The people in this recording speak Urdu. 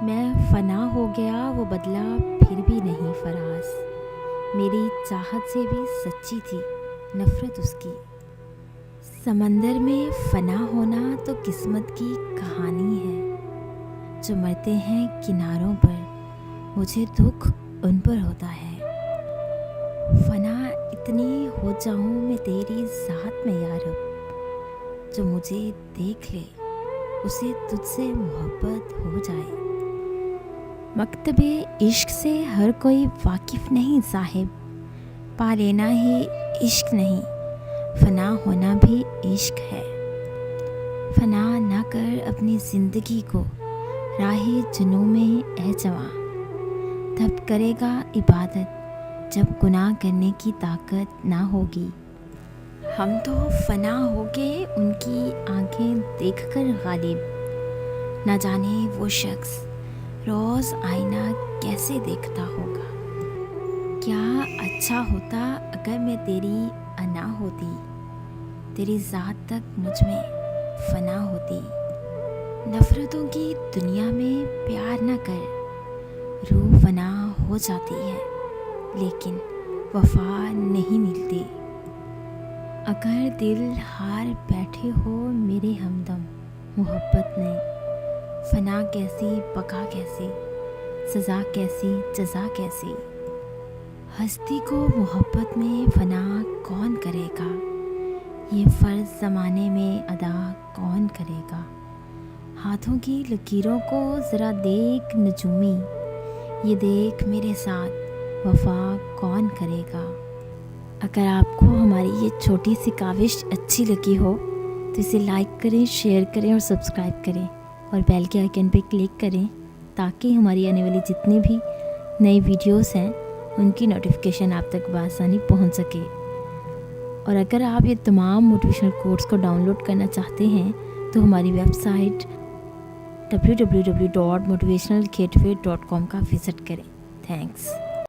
میں فنا ہو گیا وہ بدلا پھر بھی نہیں فراز، میری چاہت سے بھی سچی تھی نفرت اس کی۔ سمندر میں فنا ہونا تو قسمت کی کہانی ہے، جو مرتے ہیں کناروں پر مجھے دکھ ان پر ہوتا ہے۔ فنا اتنی ہو جاؤں میں تیری ذات میں یا رب، جو مجھے دیکھ لے اسے تجھ سے محبت ہو جائے۔ مکتب عشق سے ہر کوئی واقف نہیں صاحب، پا لینا ہی عشق نہیں، فنا ہونا بھی عشق ہے۔ فنا نہ کر اپنی زندگی کو راہ جنوں میں اے جواں، تب کرے گا عبادت جب گناہ کرنے کی طاقت نہ ہوگی۔ ہم تو فنا ہو گئے ان کی آنکھیں دیکھ کر غالب، نہ جانے وہ شخص روز آئینہ کیسے دیکھتا ہوگا۔ کیا اچھا ہوتا اگر میں تیری انا ہوتی، تیری ذات تک مجھ میں فنا ہوتی۔ نفرتوں کی دنیا میں پیار نہ کر، روح فنا ہو جاتی ہے لیکن وفا نہیں ملتی۔ اگر دل ہار بیٹھے ہو میرے ہمدم محبت نے، فنا کیسی بقا کیسی، سزا کیسی جزا کیسی۔ ہستی کو محبت میں فنا کون کرے گا، یہ فرض زمانے میں ادا کون کرے گا۔ ہاتھوں کی لکیروں کو ذرا دیکھ نجومی، یہ دیکھ میرے ساتھ وفا کون کرے گا۔ اگر آپ کو ہماری یہ چھوٹی سی کاوش اچھی لگی ہو تو اسے لائک کریں، شیئر کریں اور سبسکرائب کریں، اور بیل کے آئیکن پہ کلک کریں تاکہ ہماری آنے والی جتنی بھی نئی ویڈیوز ہیں ان کی نوٹیفیکیشن آپ تک بآسانی پہنچ سکے۔ اور اگر آپ یہ تمام موٹیویشنل کوٹس کو ڈاؤن لوڈ کرنا چاہتے ہیں تو ہماری ویب سائٹ www.motivationalgateway.com کا وزٹ کریں۔ تھینکس۔